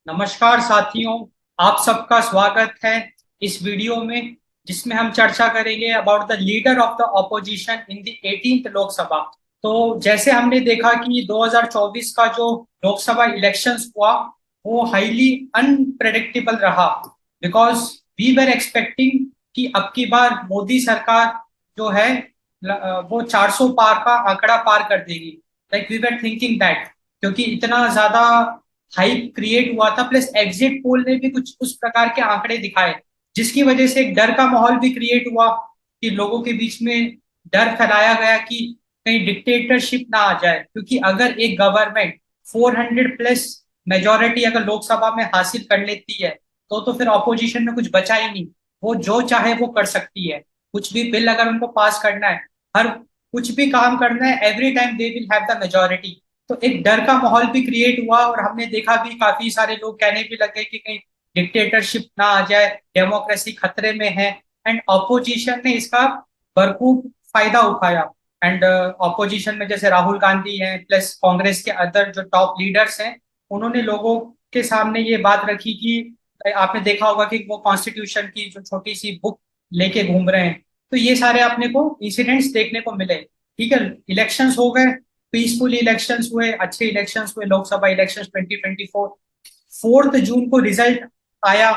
नमस्कार साथियों, आप सबका स्वागत है इस वीडियो में जिसमें हम चर्चा करेंगे about the leader of the opposition in the 18th Lok Sabha. तो जैसे हमने देखा कि 2024 का जो लोकसभा इलेक्शंस हुआ वो हाईली अनप्रेडिक्टेबल रहा, बिकॉज वी वर एक्सपेक्टिंग कि अब की बार मोदी सरकार जो है वो 400 पार का आंकड़ा पार कर देगी। Like we were thinking that, क्योंकि इतना ज्यादा हाइप क्रिएट हुआ था, प्लस एग्जिट पोल ने भी कुछ उस प्रकार के आंकड़े दिखाए, जिसकी वजह से एक डर का माहौल भी क्रिएट हुआ कि लोगों के बीच में डर फैलाया गया कि कहीं डिक्टेटरशिप ना आ जाए। क्योंकि अगर एक गवर्नमेंट 400 प्लस मेजोरिटी अगर लोकसभा में हासिल कर लेती है तो फिर ऑपोजिशन में कुछ बचा ही नहीं। वो जो चाहे वो कर सकती है। कुछ भी बिल अगर उनको पास करना है, हर कुछ भी काम करना है, every time they will have the majority. तो एक डर का माहौल भी क्रिएट हुआ और हमने देखा भी काफी सारे लोग कहने भी लगे कि कहीं डिक्टेटरशिप ना आ जाए, डेमोक्रेसी खतरे में है। एंड ऑपोजिशन ने इसका भरपूर फायदा उठाया। एंड ऑपोजिशन में जैसे राहुल गांधी हैं, प्लस कांग्रेस के अदर जो टॉप लीडर्स हैं, उन्होंने लोगों के सामने ये बात रखी कि आपने देखा होगा कि वो कॉन्स्टिट्यूशन की जो छोटी सी बुक लेके घूम रहे हैं। तो ये सारे अपने को इंसिडेंट्स देखने को मिले। ठीक है, इलेक्शंस हो गए, पीसफुल इलेक्शंस हुए, अच्छे इलेक्शंस हुए, लोकसभा इलेक्शंस 2024। 4 जून को रिजल्ट आया।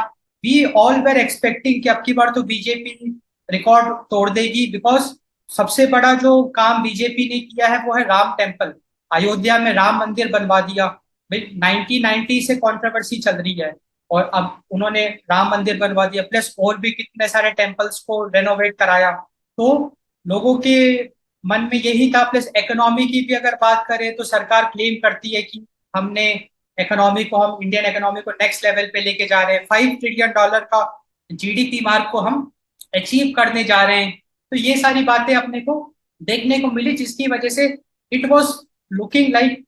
वी ऑल वेर एक्सपेक्टिंग कि अब की बार तो बीजेपी रिकॉर्ड तोड़ देगी, बिकॉज सबसे बड़ा जो काम बीजेपी ने किया है वो है राम टेम्पल। अयोध्या में राम मंदिर बनवा दिया। भाई 1990 से कंट्रोवर्सी चल रही है और अब उन्होंने राम मंदिर बनवा दिया, प्लस और भी कितने सारे टेम्पल्स को रेनोवेट कराया। तो लोगों के मन में यही था। प्लस इकोनॉमी की भी अगर बात करें तो सरकार क्लेम करती है कि हमने इकोनॉमी को, हम इंडियन इकोनॉमी को नेक्स्ट लेवल पे लेके जा रहे हैं, $5 ट्रिलियन का जीडीपी मार्क को हम अचीव करने जा रहे हैं। तो ये सारी बातें अपने को देखने को मिली, जिसकी वजह से इट वाज लुकिंग लाइक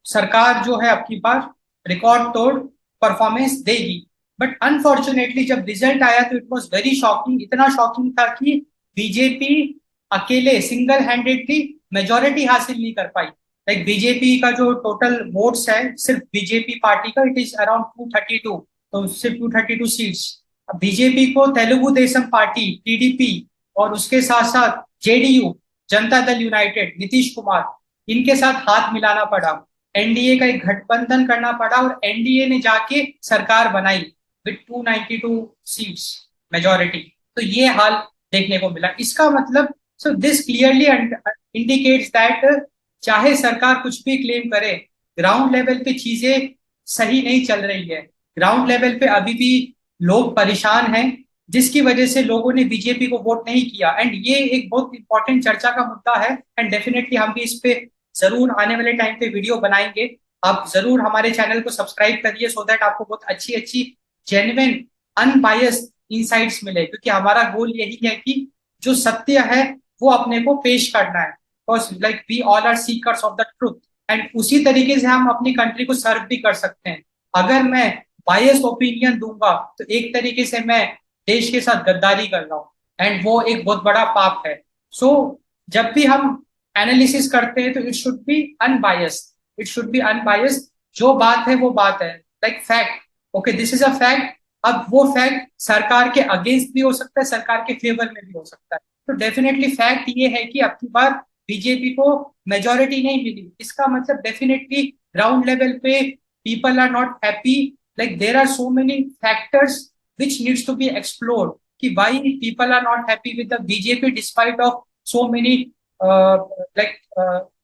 सरकार जो है आपकी बार रिकॉर्ड तोड़ परफॉर्मेंस देगी। बट अनफॉर्चुनेटली जब रिजल्ट आया तो इट वाज वेरी शॉकिंग। इतना शॉकिंग था कि बीजेपी अकेले सिंगल हैंडेडली मेजोरिटी हासिल नहीं कर पाई। लाइक बीजेपी का जो टोटल वोट्स है सिर्फ बीजेपी पार्टी का, इट इज अराउंड 232। तो सिर्फ 232 सीट्स। बीजेपी को तेलुगु देशम पार्टी टीडीपी और उसके साथ साथ जेडीयू, जनता दल यूनाइटेड, नीतीश कुमार, इनके साथ हाथ मिलाना पड़ा। एनडीए का एक गठबंधन करना पड़ा और एनडीए ने जाके सरकार बनाई विद 292 सीट्स मेजोरिटी। तो ये हाल देखने को मिला। इसका मतलब, so this clearly indicates that चाहे सरकार कुछ भी क्लेम करे, ग्राउंड लेवल पे चीजें सही नहीं चल रही है। ग्राउंड लेवल पे अभी भी लोग परेशान हैं, जिसकी वजह से लोगों ने बीजेपी को वोट नहीं किया। एंड ये एक बहुत इंपॉर्टेंट चर्चा का मुद्दा है। एंड डेफिनेटली हम भी इस पे जरूर आने वाले टाइम पे वीडियो बनाएंगे। आप जरूर हमारे चैनल को सब्सक्राइब करिए, सो दैट आपको बहुत अच्छी अच्छी जेन्युइन अनबायस्ड इनसाइट्स मिले, क्योंकि हमारा गोल यही है कि जो सत्य है वो अपने को पेश करना है। Because like we all are seekers of the truth. And उसी तरीके से हम अपनी कंट्री को सर्व भी कर सकते हैं। अगर मैं बायस ओपिनियन दूंगा तो एक तरीके से मैं देश के साथ गद्दारी कर रहा हूँ, एंड वो एक बहुत बड़ा पाप है। सो जब भी हम एनालिसिस करते हैं तो it should be unbiased, it should be unbiased. जो बात है वो बात है, like fact. Okay, this is a fact. अब वो फैक्ट सरकार के अगेंस्ट भी हो सकता है, सरकार के फेवर में भी हो सकता है। तो डेफिनेटली फैक्ट ये है कि अब की बार बीजेपी को मेजोरिटी नहीं मिली। इसका मतलब डेफिनेटली ग्राउंड लेवल पे people are not happy. Like there are so many factors which needs to be explored कि why people are not happy with the BJP despite of so many like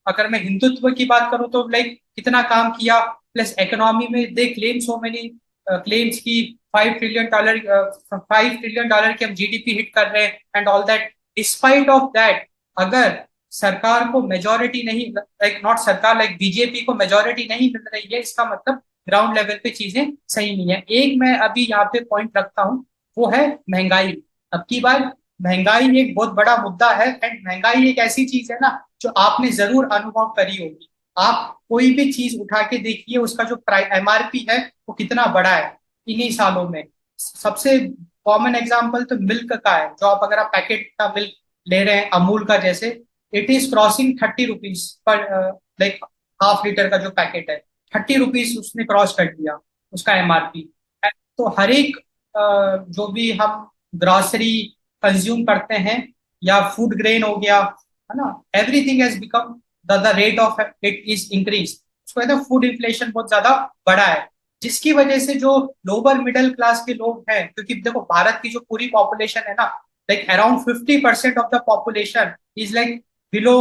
अगर मैं हिंदुत्व की बात करूं तो like कितना काम किया, प्लस इकोनॉमी में they claim so many claims की $5 ट्रिलियन, $5 ट्रिलियन की हम जीडीपी हिट कर रहे हैं and all that. Despite of that, अगर सरकार को मेजोरिटी नहीं, लाइक नॉट सरकार, लाइक बीजेपी को मेजोरिटी नहीं मिल रही है, इसका मतलब ग्राउंड लेवल पे चीजें सही नहीं है। एक मैं अभी यहाँ पे पॉइंट रखता हूँ, वो है महंगाई। अब की बार महंगाई एक बहुत बड़ा मुद्दा है। एंड महंगाई एक ऐसी चीज है ना जो आपने जरूर अनुभव करी होगी। आप कोई भी चीज उठा के देखिए, उसका जो एमआरपी है वो कितना बड़ा है इन्हीं सालों में। सबसे कॉमन एग्जांपल तो मिल्क का है। जो आप अगर आप पैकेट का मिल्क ले रहे हैं अमूल का जैसे, it is crossing 30 rupees per, like half litre का जो पैकेट है, 30 रुपीज उसने क्रॉस कर दिया। उसका एमआरपी। तो हर एक जो भी हम ग्रॉसरी कंज्यूम करते हैं या फूड ग्रेन हो गया, है ना, everything has become the rate of it is increase. उसको कहते हैं फूड इन्फ्लेशन बहुत ज्यादा बढ़ा है, जिसकी वजह से जो लोअर मिडिल क्लास के लोग हैं, क्योंकि देखो भारत की जो पूरी पॉपुलेशन है ना, like around 50% of the population is like below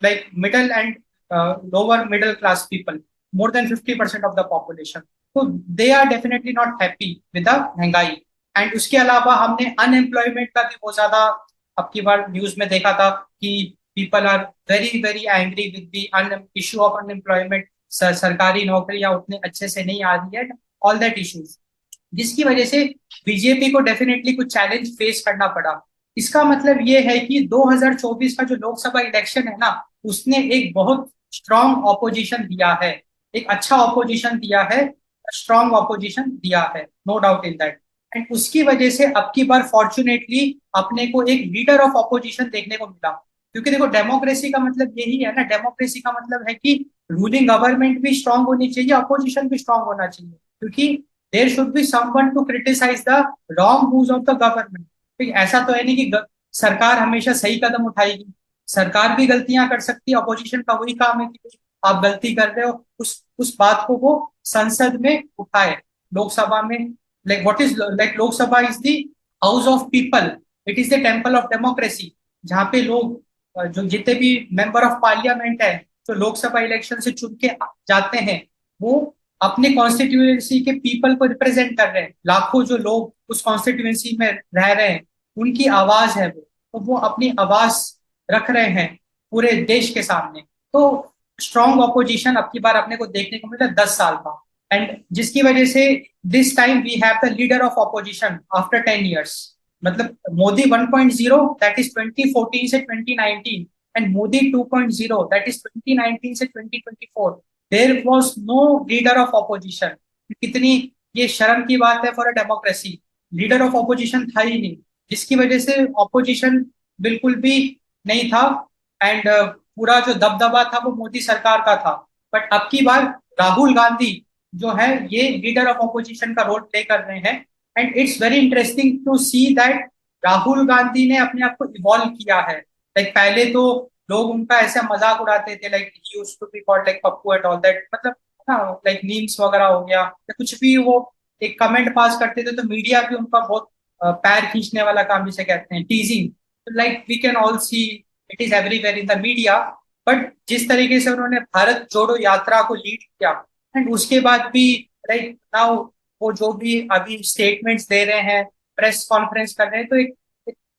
like middle and lower middle class people, more than 50% of the population. तो they are definitely not happy with the महंगाई। एंड उसके अलावा हमने अनएम्प्लॉयमेंट का भी बहुत ज्यादा अब की बार न्यूज में देखा था कि people are very very angry with the issue of unemployment. सरकारी नौकरियां उतने अच्छे से नहीं आ रही है, ऑल दैट इश्यूज, जिसकी वजह से बीजेपी को डेफिनेटली कुछ चैलेंज फेस करना पड़ा। इसका मतलब ये है कि 2024 का जो लोकसभा इलेक्शन है ना, उसने एक बहुत स्ट्रांग ऑपोजिशन दिया है, एक अच्छा ऑपोजिशन दिया है, स्ट्रांग ऑपोजिशन दिया है, no doubt in that. And उसकी वजह से अब की बार फॉर्चुनेटली अपने को एक लीडर ऑफ ऑपोजिशन देखने को मिला। क्योंकि देखो डेमोक्रेसी का मतलब यही है ना, डेमोक्रेसी का मतलब है कि रूलिंग गवर्नमेंट भी स्ट्रांग होनी चाहिए, अपोजिशन भी स्ट्रांग होना चाहिए, क्योंकि there should be someone to criticise the wrong moves of the government. ऐसा तो है नहीं कि सरकार हमेशा सही कदम उठाएगी, सरकार भी गलतियां कर सकती है, अपोजिशन का वही काम है कि आप गलती कर रहे हो, उस बात को वो संसद में उठाए, लोकसभा में। Like what is like Lok Sabha is the house of people, it is the temple of democracy, जहाँ पे लोग जो जितने भी मेंबर ऑफ पार्लियामेंट है, जो लोकसभा इलेक्शन से चुन के जाते हैं, वो अपने कॉन्स्टिट्यूएंसी के पीपल को रिप्रेजेंट कर रहे हैं। लाखों जो लोग उस कॉन्स्टिट्यूएंसी में रह रहे हैं, उनकी आवाज है वो, तो वो अपनी आवाज रख रहे हैं पूरे देश के सामने। तो स्ट्रॉन्ग ऑपोजिशन अब की बार अपने को देखने को मिला 10 साल का। एंड जिसकी वजह से this time we have the leader of opposition after 10 years। मतलब मोदी 1.0 दैट इज 2014 से 2019, एंड मोदी 2.0 दैट इज 2019 से 2024। There was no leader of opposition. कितनी ये शर्म की बात है for a democracy, leader of opposition था ही नहीं, जिसकी वजह से ऑपोजिशन बिल्कुल भी नहीं था। एंड पूरा जो दबदबा था वो मोदी सरकार का था। बट अब की बार राहुल गांधी जो है ये लीडर ऑफ ऑपोजिशन का रोल प्ले कर रहे हैं। And it's very interesting to see that Rahul Gandhi ने अपने आप को इवॉल्व किया है। लाइक पहले तो लोग उनका ऐसा मजाक उड़ाते थे, like he used to be called like Pappu and all that, मतलब लाइक मीम्स वगैरह हो गया या कुछ भी, वो एक कमेंट पास करते थे तो मीडिया भी उनका बहुत पैर खींचने वाला काम जिसे कहते हैं, teasing, like we can all see it is everywhere in the media. But जिस तरीके से उन्होंने भारत जोड़ो यात्रा को लीड किया, एंड उसके बाद भी लाइक नाउ वो जो भी अभी स्टेटमेंट्स दे रहे हैं, प्रेस कॉन्फ्रेंस कर रहे हैं, तो एक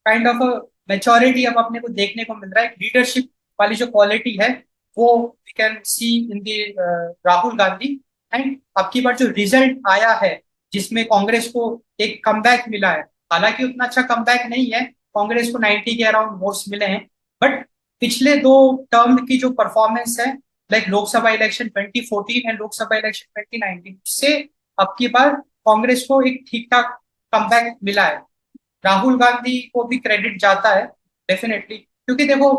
काइंड ऑफ मेच्योरिटी अब अपने को देखने को मिल रहा है, लीडरशिप वाली जो क्वालिटी है वो we can see in the Rahul Gandhi. And अब की बार जो रिजल्ट आया है जिसमें कांग्रेस को एक कमबैक मिला है, हालांकि उतना अच्छा कमबैक नहीं है, कांग्रेस को 90 के अराउंड वोट्स मिले हैं, बट पिछले 2 टर्म की जो परफॉर्मेंस है, like Lok Sabha election 2014 and Lok Sabha election 2019 से अब की बार कांग्रेस को एक ठीक ठाक कमबैक मिला है। राहुल गांधी को भी क्रेडिट जाता है डेफिनेटली, क्योंकि देखो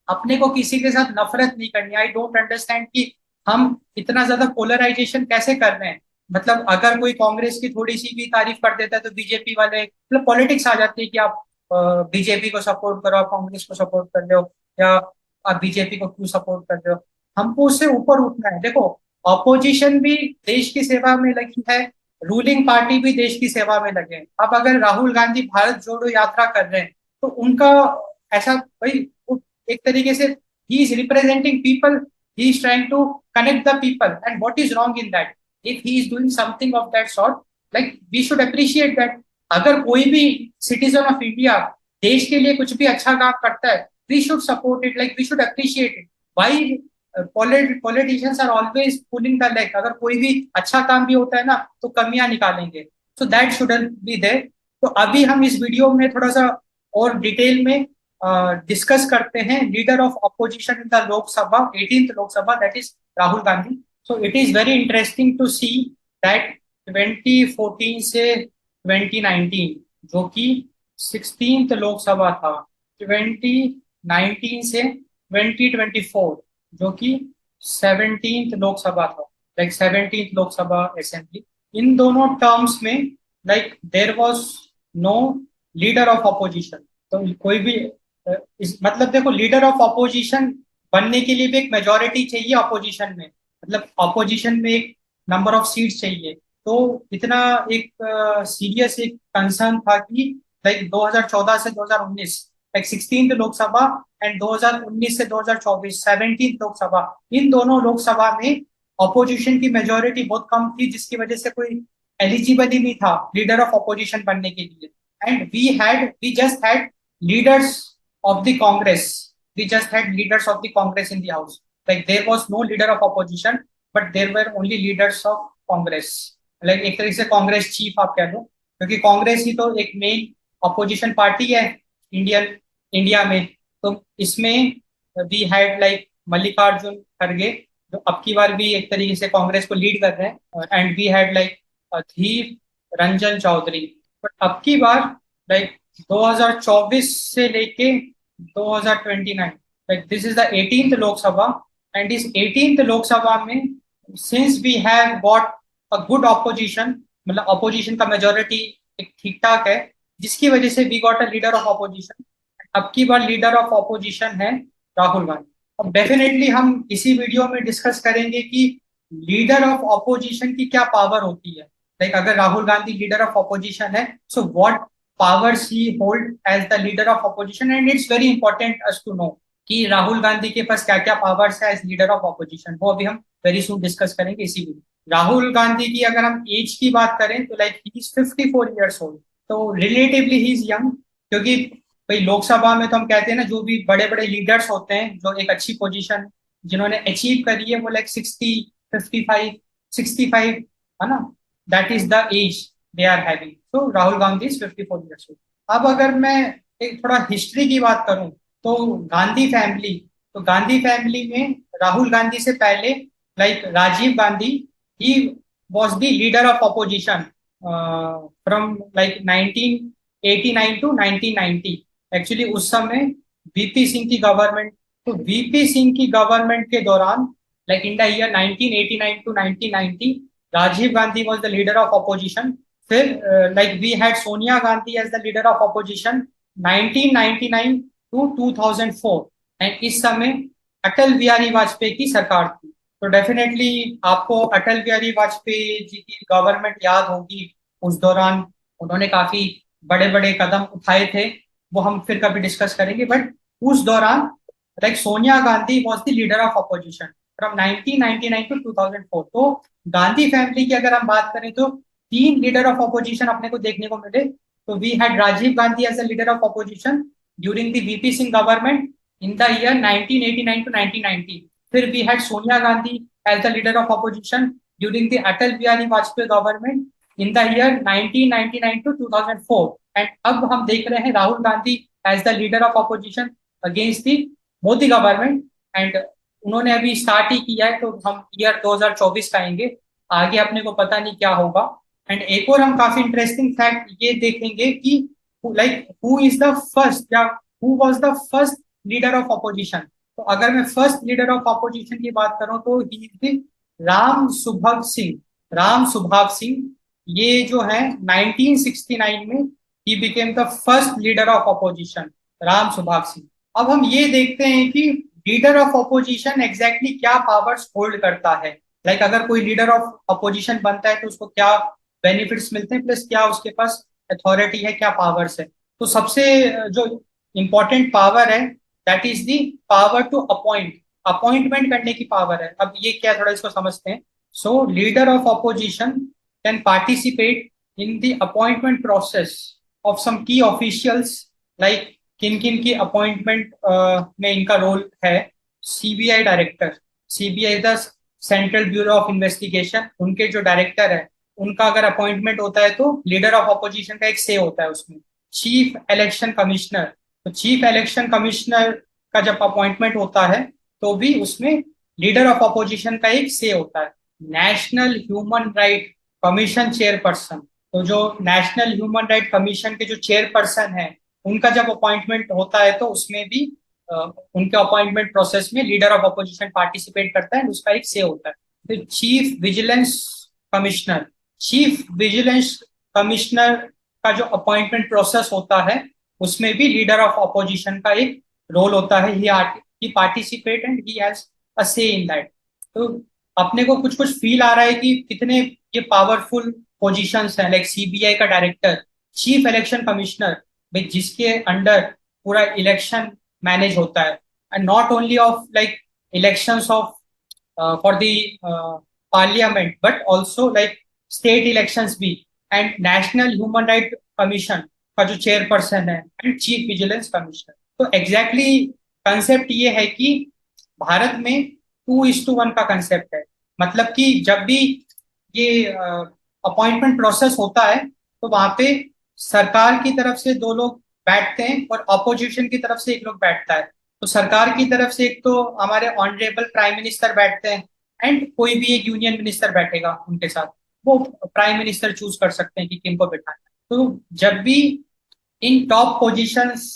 अपने को किसी के साथ नफरत नहीं करनी। आई डोंट अंडरस्टैंड कि हम इतना ज्यादा पोलराइजेशन कैसे कर रहे हैं। मतलब अगर कोई कांग्रेस की थोड़ी सी भी तारीफ कर देता है तो बीजेपी वाले, मतलब पॉलिटिक्स आ जाती है कि आप बीजेपी को सपोर्ट करो, आप कांग्रेस को सपोर्ट कर रहे हो, या आप बीजेपी को क्यों सपोर्ट कर रहे हो। हमको उससे ऊपर उठना है। देखो ऑपोजिशन भी देश की सेवा में लगी है, रूलिंग पार्टी भी देश की सेवा में लगे हैं। अब अगर राहुल गांधी भारत जोड़ो यात्रा कर रहे हैं तो उनका ऐसा भाई एक तरीके से he is representing people, he is trying to connect the people, and what is wrong in that? If he is doing something of that sort, like we should appreciate that. अगर कोई भी सिटीजन ऑफ इंडिया देश के लिए कुछ भी अच्छा काम करता है, we should support it, like we should appreciate it. Why politicians are always pulling the leg? अगर कोई भी अच्छा काम भी होता है ना तो कमियां निकालेंगे, so that shouldn't be there. तो अभी हम इस वीडियो में थोड़ा सा और डिटेल में डिस्कस करते हैं leader of opposition in the Lok Sabha, 18th Lok Sabha, that is Rahul Gandhi. So it is very interesting to see that 2014 से 2019 जो कि 16th लोकसभा था, 2019 से 2024 जो कि 17th लोकसभा था, लाइक 17th लोकसभा असेंबली, इन दोनों टर्म्स में like there was no leader of opposition. तो कोई भी मतलब देखो, लीडर ऑफ अपोजिशन बनने के लिए भी एक मेजोरिटी चाहिए अपोजिशन में, मतलब अपोजिशन में एक नंबर ऑफ सीट्स चाहिए। तो इतना एक सीरियस एक कंसर्न था कि लाइक 2014 से 2019, लाइक 16th लोकसभा एंड 2019 से 2024 17th लोकसभा, इन दोनों लोकसभा में ऑपोजिशन की मेजोरिटी बहुत कम थी, जिसकी वजह से कोई एलिजिबल ही नहीं था लीडर ऑफ ऑपोजिशन बनने के लिए। And we just had leaders of the Congress, we just had leaders of the Congress in the house. Like there was no leader of opposition, but there were only leaders of Congress. Like एक तरीके से Congress chief आप कह लो, क्योंकि कांग्रेस ही तो एक main opposition party है India में। तो इसमें वी हैड लाइक मल्लिकार्जुन खड़गे, जो अब की बार भी एक तरीके से कांग्रेस को लीड कर रहे हैं, and we had like Adhir Ranjan Chowdhury. But अब की बार लाइक 2024 से लेके 2029, like this is the 18th Lok Sabha, and इस 18th लोकसभा में since we have got a good opposition, मतलब अपोजिशन का मेजोरिटी एक ठीक ठाक है, जिसकी वजह से we got a leader of opposition. अब की बार लीडर ऑफ ऑपोजिशन है राहुल गांधी। अब डेफिनेटली हम इसी वीडियो में डिस्कस करेंगे कि लीडर ऑफ ऑपोजिशन की क्या पावर होती है। लाइक अगर Rahul Gandhi leader of opposition है, so what powers he hold as the leader of opposition, and it's very important us to know कि राहुल गांधी के पास क्या क्या पावर्स है एज लीडर ऑफ ऑपोजिशन। वो अभी हम वेरी सून डिस्कस करेंगे इसी वीडियो। राहुल गांधी की अगर हम एज की बात करें तो like he is 54 years old, तो रिलेटिवली ही इज यंग। क्योंकि भाई लोकसभा में तो हम कहते हैं ना, जो भी बड़े बड़े लीडर्स होते हैं जो एक अच्छी पोजीशन जिन्होंने अचीव करी है, वो लाइक 65 है ना, that is the age they are having. तो Rahul Gandhi is 54 years old। अब अगर मैं एक थोड़ा हिस्ट्री की बात करूं तो गांधी फैमिली, तो गांधी फैमिली में राहुल गांधी से पहले like Rajiv Gandhi, he was the leader of opposition from like 1989 to 1990। Actually उस समय वीपी सिंह की गवर्नमेंट, तो वीपी सिंह की गवर्नमेंट के दौरान like in the year 1989 to 1990 Rajiv Gandhi was the leader of opposition. फिर like we had Sonia Gandhi as the leader of opposition 1999 to 2004, and इस समय अटल बिहारी वाजपेयी की सरकार थी। तो डेफिनेटली आपको अटल बिहारी वाजपेयी जी की गवर्नमेंट याद होगी। उस दौरान उन्होंने काफी बड़े बड़े कदम उठाए थे, वो हम फिर कभी डिस्कस करेंगे। बट उस दौरान like Sonia Gandhi was the leader of opposition from 1999 to 2004। तो गांधी फैमिली की अगर हम बात करें तो तीन लीडर ऑफ अपोजिशन अपने को देखने को मिले। तो we had Rajiv Gandhi as the leader of opposition during the VP Singh government in the year 1989 to 1990। फिर we had Sonia Gandhi as the leader of opposition during the Atal Bihari Vajpayee government in the year 1999 to 2004। And अब हम देख रहे हैं Rahul Gandhi as the leader of opposition against the Modi government. And उन्होंने अभी start ही किया है, तो हम ईयर 2024 का आएंगे, आगे अपने को पता नहीं क्या होगा। एंड एक और हम काफी इंटरेस्टिंग फैक्ट ये देखेंगे कि like who is the first, या who was the first leader of opposition. तो अगर मैं फर्स्ट लीडर ऑफ अपोजिशन की बात करूं तो ही इज राम सुभग सिंह, राम सुभाग सिंह। ये जो है 1969 में he became the first leader of opposition, Ram Subhag Singh. अब हम ये देखते हैं कि लीडर ऑफ अपोजिशन एग्जैक्टली क्या पावर्स होल्ड करता है। लाइक अगर कोई लीडर ऑफ अपोजिशन बनता है तो उसको क्या बेनिफिट्स मिलते हैं, प्लस क्या उसके पास अथॉरिटी है, क्या पावर्स है। तो सबसे जो इंपॉर्टेंट पावर है that is the power to appoint, appointment करने की पावर है। अब ये क्या, थोड़ा इसको समझते हैं। So leader of opposition can participate in the appointment process of some key officials. Like किन किन की अपॉइंटमेंट में इनका रोल है। CBI director, CBI the central bureau of investigation, उनके जो डायरेक्टर है उनका अगर अपॉइंटमेंट होता है तो लीडर ऑफ अपोजिशन का एक से होता है उसमें। चीफ इलेक्शन कमिश्नर, तो चीफ इलेक्शन कमिश्नर का जब अपॉइंटमेंट होता है तो भी उसमें लीडर ऑफ अपोजिशन का एक से होता है। National human right commission chairperson, तो जो नेशनल ह्यूमन राइट कमीशन के जो चेयरपर्सन है उनका जब अपॉइंटमेंट होता है तो उसमें भी उनके अपॉइंटमेंट प्रोसेस में लीडर ऑफ अपोजिशन पार्टिसिपेट करता है, उसका एक से होता है। फिर chief vigilance commissioner, chief vigilance commissioner का जो अपॉइंटमेंट प्रोसेस होता है उसमें भी लीडर ऑफ ऑपोजिशन का एक रोल होता है। He participate and he has a say in that. तो अपने को कुछ कुछ फील आ रहा है कि कितने ये पावरफुल पोजीशंस हैं, लाइक सीबीआई का डायरेक्टर, चीफ इलेक्शन कमिश्नर, जिसके अंडर पूरा इलेक्शन मैनेज होता है, and not only of like elections of for the parliament but also like state elections भी, and national human right commission का जो chairperson है, एंड चीफ विजिलेंस कमिश्नर। तो exactly concept ये है कि भारत में 2:1 का कंसेप्ट है। मतलब कि जब भी ये अपॉइंटमेंट प्रोसेस होता है तो वहां पे सरकार की तरफ से दो लोग बैठते हैं और अपोजिशन की तरफ से एक लोग बैठता है। तो सरकार की तरफ से एक तो हमारे ऑनरेबल प्राइम मिनिस्टर बैठते हैं, एंड कोई भी एक यूनियन मिनिस्टर बैठेगा उनके साथ। वो प्राइम मिनिस्टर चूज कर सकते हैं कि किनको बैठाना है। तो जब भी इन टॉप पोजीशंस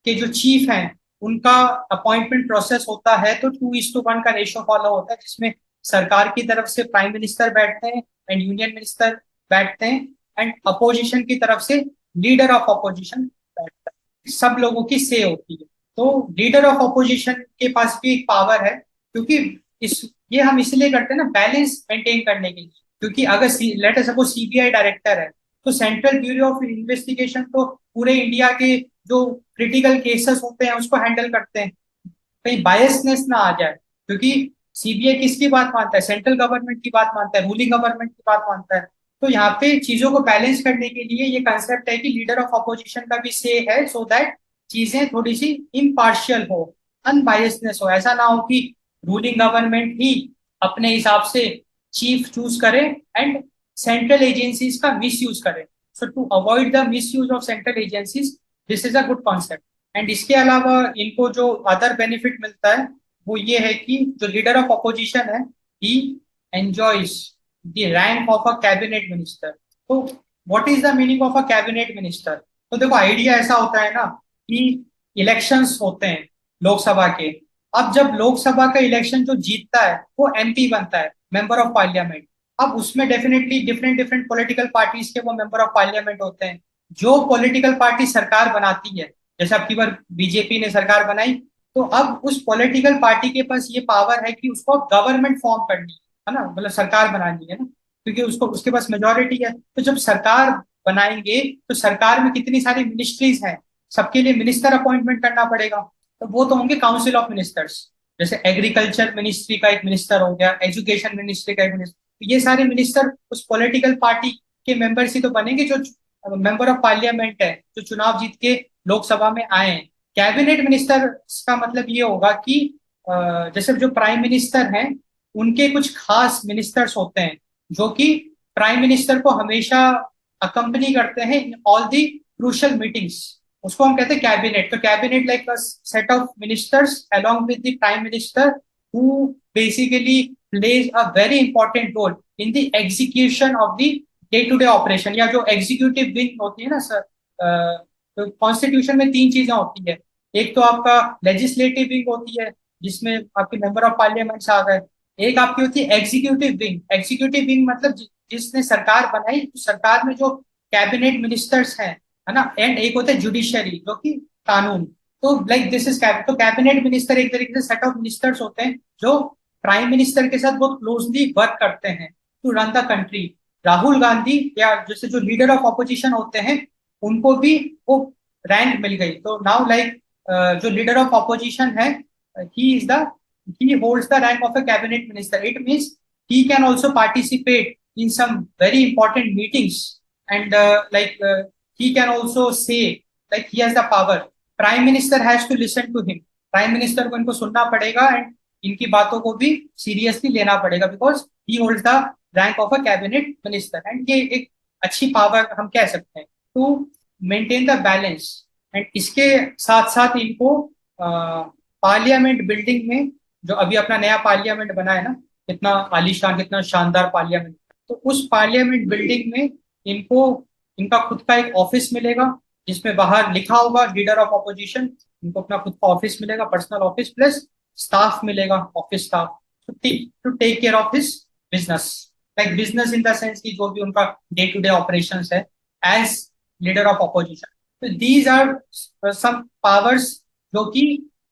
के जो चीफ हैं उनका अपॉइंटमेंट प्रोसेस होता है तो 2:1 का रेशो फॉलो होता है, जिसमें सरकार की तरफ से प्राइम मिनिस्टर बैठते हैं एंड यूनियन मिनिस्टर बैठते हैं, एंड अपोजिशन की तरफ से लीडर ऑफ अपोजिशन बैठता है। सब लोगों की से होती है। तो लीडर ऑफ अपोजिशन के पास भी एक पावर है, क्योंकि इस ये हम इसलिए करते हैं ना, बैलेंस मेंटेन करने के लिए। क्योंकि अगर let us suppose CBI director है तो सेंट्रल ब्यूरो ऑफ इन्वेस्टिगेशन तो पूरे इंडिया के जो क्रिटिकल केसेस होते हैं उसको हैंडल करते हैं, कहीं बायसनेस ना आ जाए। क्योंकि सीबीआई किसकी बात मानता है? सेंट्रल गवर्नमेंट की बात मानता है, रूलिंग गवर्नमेंट की बात मानता है। तो यहाँ पे चीजों को बैलेंस करने के लिए ये कंसेप्ट है कि लीडर ऑफ अपोजिशन का भी से है, सो दैट चीजें थोड़ी सी इम्पार्शियल हो, अनबायसनेस हो। ऐसा ना हो कि रूलिंग गवर्नमेंट ही अपने हिसाब से चीफ चूज करे एंड सेंट्रल एजेंसीज का मिस यूज करे। So to avoid the misuse of central agencies, this is a good concept. And इसके अलावा इनको जो अदर बेनिफिट मिलता है वो ये है कि जो लीडर ऑफ अपोजिशन है he enjoys the rank of a cabinet minister. तो what is the meaning of a cabinet minister? तो देखो, आइडिया ऐसा होता है ना कि इलेक्शंस होते हैं लोकसभा के। अब जब लोकसभा का इलेक्शन जो जीतता है वो एमपी बनता है, मेंबर ऑफ पार्लियामेंट। अब उसमें definitely different different political parties के वो मेंबर ऑफ पार्लियामेंट होते हैं। जो पॉलिटिकल पार्टी सरकार बनाती है, जैसे अब की बार बीजेपी ने सरकार बनाई, तो अब उस पॉलिटिकल पार्टी के पास ये पावर है कि उसको गवर्नमेंट फॉर्म करनी है ना, मतलब सरकार बनानी है ना, क्योंकि उसको उसके पास मेजोरिटी है। तो जब सरकार बनाएंगे तो सरकार में कितनी सारी मिनिस्ट्रीज हैं, सबके लिए मिनिस्टर अपॉइंटमेंट करना पड़ेगा। तो वो तो होंगे काउंसिल ऑफ मिनिस्टर्स। जैसे एग्रीकल्चर मिनिस्ट्री का एक मिनिस्टर हो गया, एजुकेशन मिनिस्ट्री का एक मिनिस्टर। तो ये सारे मिनिस्टर उस पॉलिटिकल पार्टी के मेंबर्स ही तो बनेंगे जो मेंबर ऑफ पार्लियामेंट है, जो चुनाव जीत के लोकसभा में आए हैं। कैबिनेट मिनिस्टर का मतलब ये होगा कि जैसे जो प्राइम मिनिस्टर हैं उनके कुछ खास मिनिस्टर्स होते हैं जो कि प्राइम मिनिस्टर को हमेशा अकम्पनी करते हैं in all the crucial meetings. उसको हम कहते हैं कैबिनेट। तो cabinet like set of ministers along with the prime minister who basically plays a very important role in the execution of the day to day operation. या जो executive wing होती है ना सर, तो कॉन्स्टिट्यूशन में तीन चीजें होती है। एक तो आपका लेजिस्लेटिव विंग होती है जिसमें आपके मेंबर ऑफ पार्लियामेंट्स आ गए। एक आपकी होती है एग्जीक्यूटिव विंग। एग्जीक्यूटिव विंग मतलब जिसने सरकार बनाई, तो सरकार में जो कैबिनेट मिनिस्टर्स हैं, है ना। एंड एक होता है जुडिशरी जो कि कानून। तो लाइक दिस इज तो कैबिनेट मिनिस्टर एक तरीके से सेट ऑफ मिनिस्टर्स होते हैं जो प्राइम मिनिस्टर के साथ बहुत क्लोजली वर्क करते हैं to run the country. Rahul Gandhi या जैसे जो लीडर ऑफ ऑपोजिशन होते हैं उनको भी वो रैंक मिल गई। तो नाउ लाइक जो लीडर ऑफ ऑपोजिशन है, he is the he holds the rank of a cabinet minister. It means he can also participate in some very important meetings, and he can also say, like he has the power. Prime minister has to listen to him. Prime minister को इनको सुनना पड़ेगा and इनकी बातों को भी seriously लेना पड़ेगा, because he holds the rank of a cabinet minister. And ये एक अच्छी पावर हम कह सकते हैं to maintain the balance. And इसके साथ साथ इनको पार्लियामेंट बिल्डिंग में, जो अभी अपना नया पार्लियामेंट बना है ना, कितना आलीशान, कितना शानदार पार्लियामेंट, तो उस पार्लियामेंट बिल्डिंग में इनको इनका खुद का एक ऑफिस मिलेगा जिसमें बाहर लिखा होगा लीडर ऑफ ऑपोजिशन। इनको अपना खुद का ऑफिस मिलेगा, पर्सनल ऑफिस, प्लस स्टाफ मिलेगा, office staff to take care of his business. Like business in the sense की जो भी उनका डे टू डे ऑपरेशंस है एज लीडर ऑफ ऑपोजिशन। तो दीज आर सम पावर्स जो कि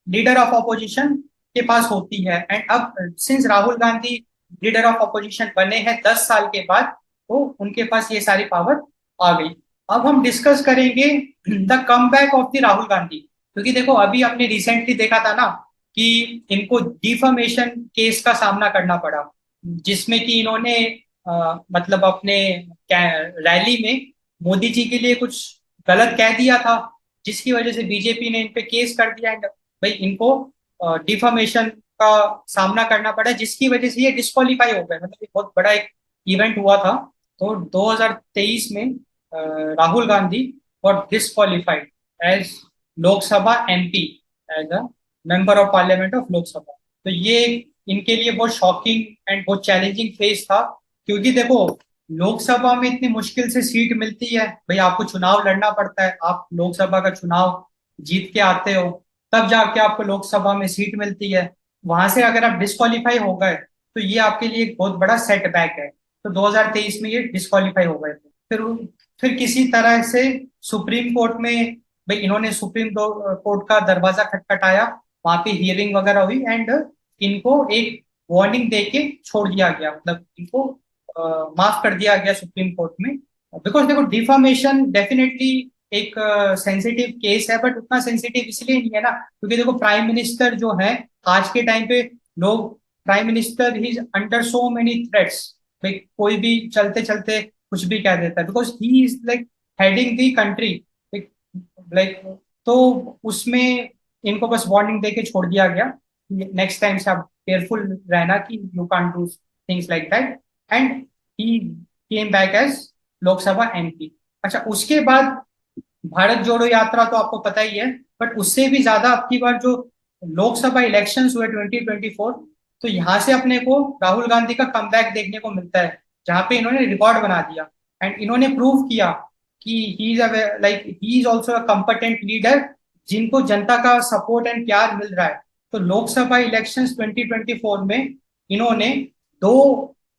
लीडर ऑफ ऑपोजिशन के पास होती है। एंड अब since Rahul Gandhi leader of opposition बने हैं 10 साल के बाद, तो उनके पास ये सारी पावर आ गई। अब हम डिस्कस करेंगे the come back of the Rahul Gandhi, क्योंकि देखो अभी हमने रिसेंटली देखा था ना कि इनको डिफमेशन केस का सामना करना पड़ा, जिसमें कि इन्होंने मतलब अपने रैली में मोदी जी के लिए कुछ गलत कह दिया था, जिसकी वजह से बीजेपी ने इन पे केस कर दिया। एंड भाई इनको डिफमेशन का सामना करना पड़ा, जिसकी वजह से ये डिस्क्वालीफाई हो गए। मतलब ये बहुत बड़ा एक इवेंट हुआ था। तो 2023 में Rahul Gandhi got disqualified as Lok Sabha MP, as a member of parliament of Lok Sabha. तो ये इनके लिए बहुत शॉकिंग एंड बहुत चैलेंजिंग फेज था, क्योंकि देखो लोकसभा में इतनी मुश्किल से सीट मिलती है, भाई आपको चुनाव लड़ना पड़ता है, आप लोकसभा का चुनाव जीत के आते हो, तब जाके आपको लोकसभा में सीट मिलती है। वहां से अगर आप डिस्क्वालीफाई हो गए तो ये आपके लिए एक बहुत बड़ा सेटबैक है। तो 2023 में ये डिस्क्वालीफाई हो गए थे। फिर किसी तरह से सुप्रीम कोर्ट में, भाई इन्होंने सुप्रीम कोर्ट का दरवाजा खटखटाया, वहां पे हियरिंग वगैरह हुई एंड इनको एक वार्निंग दे के छोड़ दिया गया, मतलब इनको माफ कर दिया गया सुप्रीम कोर्ट में। बिकॉज देखो डिफामेशन डेफिनेटली एक सेंसिटिव केस है, बट उतना सेंसिटिव इसलिए नहीं है ना, क्योंकि देखो प्राइम मिनिस्टर जो है आज के टाइम पे, लोग प्राइम मिनिस्टर ही अंडर सो मेनी थ्रेट्स, भाई कोई भी चलते चलते कुछ भी कह देता है, because he is like heading the country, like. तो उसमें इनको बस वार्निंग दे के छोड़ दिया गया, नेक्स्ट टाइम से आप केयरफुल रहना कि you can't do things like that. And he came back as Lok Sabha MP. अच्छा, उसके बाद भारत जोड़ो यात्रा तो आपको पता ही है, बट उससे भी ज्यादा अब की बार जो लोकसभा इलेक्शंस हुए 2024, तो यहाँ से अपने को राहुल गांधी का कमबैक देखने को मिलता है, जहाँ पे इन्होंने रिकॉर्ड बना दिया एंड इन्होंने प्रूव किया कि he is like he is also a competent leader, जिनको जनता का सपोर्ट एंड प्यार मिल रहा है। तो लोकसभा इलेक्शंस 2024 में इन्होंने दो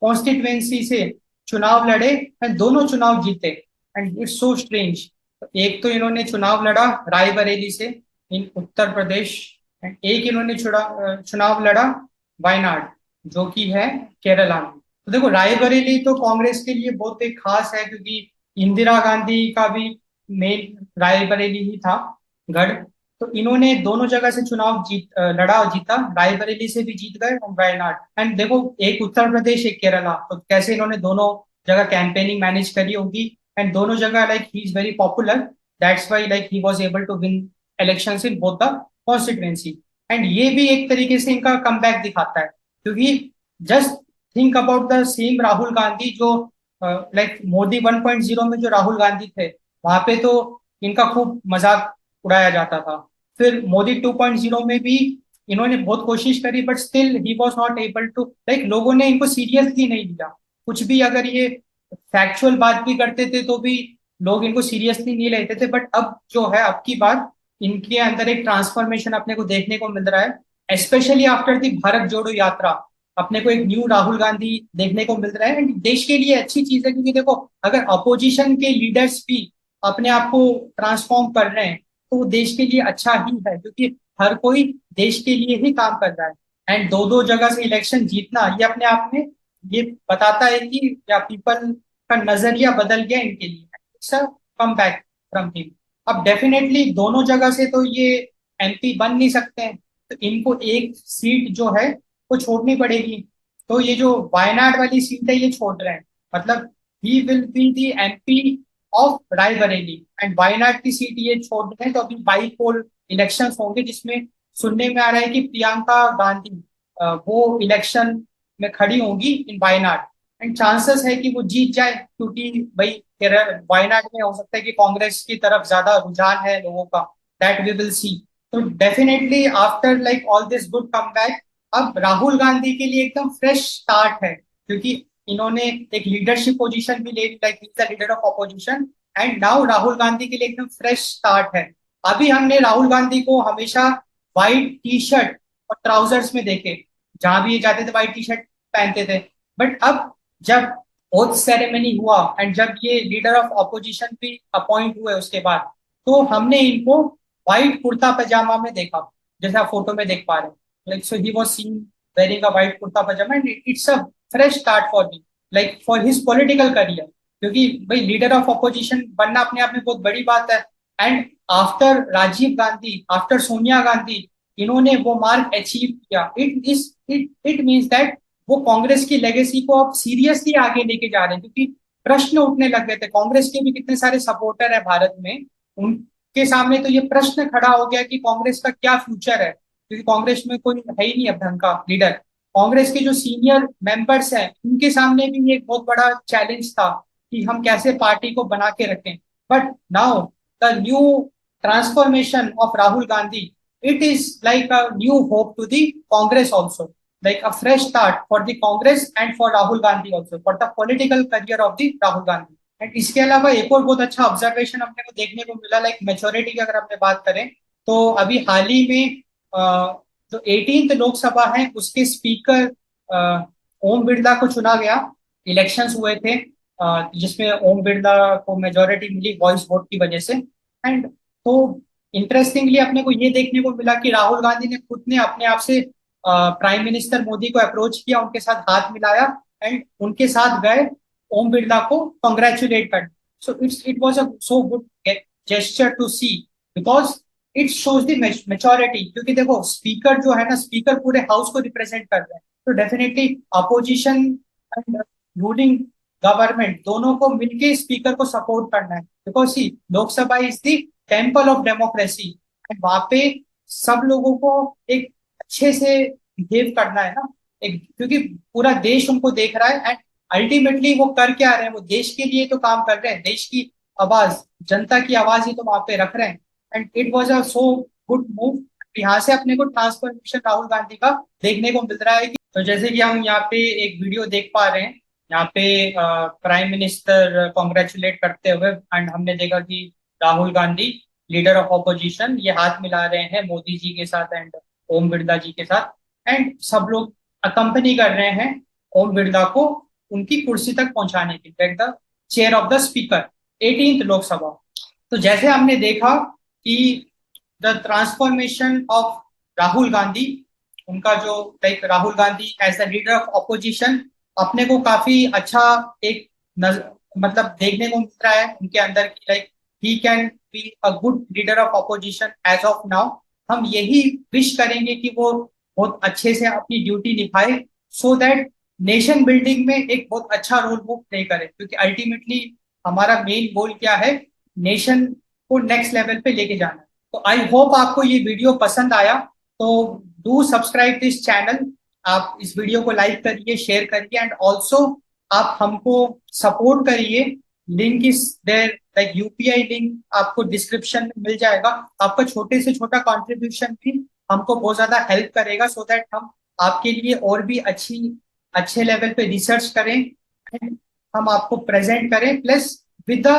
कॉन्स्टिट्युएंसी से चुनाव लड़े एंड दोनों चुनाव जीते। एंड इट्स सो स्ट्रेंज, एक तो इन्होंने चुनाव लड़ा रायबरेली से इन उत्तर प्रदेश, एंड एक इन्होंने चुनाव लड़ा वायनाड, जो कि है केरला में। तो देखो रायबरेली तो कांग्रेस के लिए बहुत एक खास है, क्योंकि इंदिरा गांधी का भी मेन रायबरेली ही था गढ़। तो इन्होंने दोनों जगह से चुनाव लड़ा और जीता, रायबरेली से भी जीत गए और वायनाड। एंड देखो एक उत्तर प्रदेश एक केरला, तो कैसे इन्होंने दोनों जगह कैंपेनिंग मैनेज करी होगी। एंड दोनों जगह like he is very popular, that's why like he was able to win elections in both the constituency. And ये भी एक तरीके से इनका कमबैक दिखाता है, क्योंकि just think about the same Rahul Gandhi जो लाइक मोदी 1.0 में जो राहुल गांधी थे, वहां पे तो इनका खूब मजाक उड़ाया जाता था। फिर मोदी 2.0 में भी इन्होंने बहुत कोशिश करी, but still he was not able to, like लोगों ने इनको सीरियसली नहीं लिया। कुछ भी अगर ये फैक्चुअल बात भी करते थे तो भी लोग इनको सीरियसली नहीं लेते थे। बट अब जो है अब की बार इनके अंदर एक ट्रांसफॉर्मेशन अपने को देखने को मिल रहा है, स्पेशली आफ्टर दी भारत जोड़ो यात्रा। अपने को एक न्यू राहुल गांधी देखने को मिल रहा है एंड देश के लिए अच्छी चीज है, क्योंकि देखो अगर अपोजिशन के लीडर्स भी अपने आप को ट्रांसफॉर्म कर रहे हैं तो वो देश के लिए अच्छा ही है, क्योंकि हर कोई देश के लिए ही काम कर रहा है। एंड दो दो जगह से इलेक्शन जीतना ये अपने आप में ये बताता है कि या पीपल का नजरिया बदल गया इनके लिए। It's a come back from him. अब डेफिनेटली दोनों जगह से तो ये एमपी बन नहीं सकते हैं, तो इनको एक सीट जो है वो छोड़नी पड़ेगी। तो ये जो वायनाड वाली सीट है ये छोड़ रहे हैं, मतलब he will be the MP of Raebareli, and Wayanad की सीट ये छोड़ रहे हैं। तो अभी बाई पोल इलेक्शन होंगे, जिसमें सुनने में आ रहा है कि प्रियंका गांधी वो इलेक्शन में खड़ी होंगी इन वायनाड। एंड चांसेस है कि वो जीत जाए, क्योंकि भाई केरल वायनाड में हो सकता है कि कांग्रेस की तरफ ज्यादा रुझान है लोगों का, दैट वी विल सी। तो definitely after like all this good comeback, अब राहुल गांधी के लिए एकदम फ्रेश स्टार्ट है, क्योंकि इन्होंने एक लीडरशिप पोजीशन भी ले ली, like the leader of opposition. And now Rahul Gandhi के लिए एकदम फ्रेश स्टार्ट है। अभी हमने राहुल गांधी को हमेशा व्हाइट टी शर्ट और ट्राउजर्स में देखे, जहां भी ये जाते थे व्हाइट टी शर्ट पहनते थे, बट अब जब ओथ सेरेमनी हुआ एंड जब ये लीडर ऑफ ऑपोजिशन भी अपॉइंट हुए उसके बाद, तो हमने इनको व्हाइट कुर्ता पजामा में देखा, जैसे आप फोटो में देख पा रहे हैं। Like so he was seen wearing a white kurta pajama and it's a fresh start for him, like for his political career. क्योंकि भाई लीडर ऑफ ऑपोजिशन बनना अपने आप में बहुत बड़ी बात है। And after Rajiv Gandhi, after Sonia Gandhi, इन्होंने वो मार्क अचीव किया। इट मीन्स दैट वो कांग्रेस की लेगेसी को अब सीरियसली आगे लेके जा रहे हैं। क्योंकि प्रश्न उठने लग गए थे, कांग्रेस के भी कितने सारे सपोर्टर है भारत में, उनके सामने तो ये प्रश्न खड़ा हो गया कि कांग्रेस का क्या फ्यूचर है, क्योंकि कांग्रेस में कोई है ही नहीं अब ढंग का लीडर। कांग्रेस के जो सीनियर मेंबर्स हैं उनके सामने भी ये एक बहुत बड़ा चैलेंज था कि हम कैसे पार्टी को बना के रखें। But now the new transformation of Rahul Gandhi, it is like a new hope to the Congress also, like a fresh start for the Congress and for Rahul Gandhi also, for the political career of the Rahul Gandhi. And इसके अलावा एक और बहुत अच्छा observation अपने को देखने को मिला, लाइक मेच्योरिटी की अगर हमने बात करें, तो अभी हाल ही में जो 18th लोकसभा है उसके स्पीकर ओम बिरला को चुना गया। इलेक्शंस हुए थे जिसमें ओम बिरला को मेजोरिटी मिली वॉइस वोट की वजह से। एंड तो इंटरेस्टिंगली अपने को ये देखने को मिला कि राहुल गांधी ने खुद ने अपने आप से प्राइम मिनिस्टर मोदी को अप्रोच किया, उनके साथ हाथ मिलाया एंड उनके साथ गए ओम बिरला को कॉन्ग्रेचुलेट कर। So it was a so good gesture to see, because it shows the maturity. क्योंकि देखो स्पीकर जो है ना, स्पीकर पूरे हाउस को रिप्रेजेंट कर रहे हैं, तो definitely opposition and ruling government दोनों को मिलके स्पीकर को सपोर्ट करना है। Because see Lok Sabha is the temple of democracy, and वहां पे सब लोगों को एक अच्छे से बिहेव करना है ना, एक, क्योंकि पूरा देश उनको देख रहा है। एंड अल्टीमेटली वो कर क्या रहे हैं, वो देश के लिए तो काम कर रहे हैं, देश की आवाज, जनता की आवाज ही तो वहां पे रख रहे हैं। And it was a so good move. यहाँ से अपने को ट्रांसफॉर्मेशन राहुल गांधी का देखने को मिल रहा है कि, तो जैसे कि हम यहाँ पे एक वीडियो देख पा रहे हैं, यहाँ पे प्राइम मिनिस्टर कॉन्ग्रेचुलेट करते हुए, एंड हमने देखा कि Rahul Gandhi leader of opposition ये हाथ मिला रहे हैं मोदी जी के साथ एंड ओम बिरला जी के साथ। एंड सब लोग अकंपनी कर रहे हैं ओम बिरला को उनकी कुर्सी तक पहुंचाने के लिए, the chair of the speaker 18th Lok Sabha. तो जैसे हमने देखा कि the transformation of Rahul Gandhi, उनका जो like Rahul Gandhi as the leader of opposition अपने को काफी अच्छा एक मतलब देखने को मिल रहा है उनके अंदर की, like he can be a good leader of opposition as of now. हम यही विश करेंगे कि वो बहुत अच्छे से अपनी ड्यूटी निभाए, सो दैट नेशन बिल्डिंग में एक बहुत अच्छा रोल वो प्ले करे। क्योंकि अल्टीमेटली हमारा मेन गोल क्या है, नेशन को नेक्स्ट लेवल पे लेके जाना है। तो आई होप आपको ये वीडियो पसंद आया, तो डू सब्सक्राइब दिस चैनल। आप इस वीडियो को लाइक करिए, शेयर करिए, एंड ऑल्सो आप हमको सपोर्ट करिए। Link is there, like UPI link आपको डिस्क्रिप्शन में मिल जाएगा। आपका छोटे से छोटा कंट्रीब्यूशन भी हमको बहुत ज्यादा हेल्प करेगा, सो दैट हम आपके लिए और भी अच्छे लेवल पे रिसर्च करें, हम आपको प्रेजेंट करें, प्लस विद द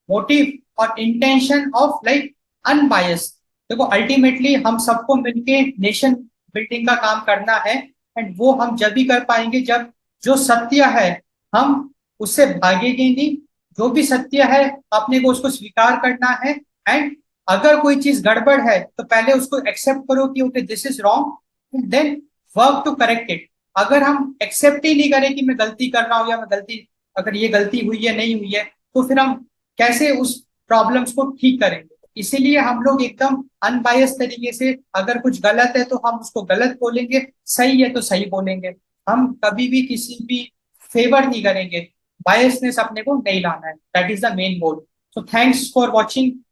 मोटिव और इंटेंशन ऑफ लाइक अनबायस्ड। देखो अल्टीमेटली हम सबको मिलके नेशन बिल्डिंग का काम करना है, एंड वो हम जब भी कर पाएंगे जब जो सत्य है हम उससे भागेंगे नहीं। जो भी सत्य है अपने को उसको स्वीकार करना है, एंड अगर कोई चीज गड़बड़ है तो पहले उसको एक्सेप्ट करो कि okay this is wrong, then work to correct it. अगर हम एक्सेप्ट ही नहीं करें कि मैं गलती कर रहा हूँ, या मैं गलती, अगर ये गलती हुई है नहीं हुई है, तो फिर हम कैसे उस प्रॉब्लम्स को ठीक करेंगे। इसीलिए हम लोग एकदम अनबायस तरीके से, अगर कुछ गलत है तो हम उसको गलत बोलेंगे, सही है तो सही बोलेंगे। हम कभी भी किसी भी फेवर नहीं करेंगे, बायसनेस अपने को नहीं लाना है। That is the main goal. So thanks for watching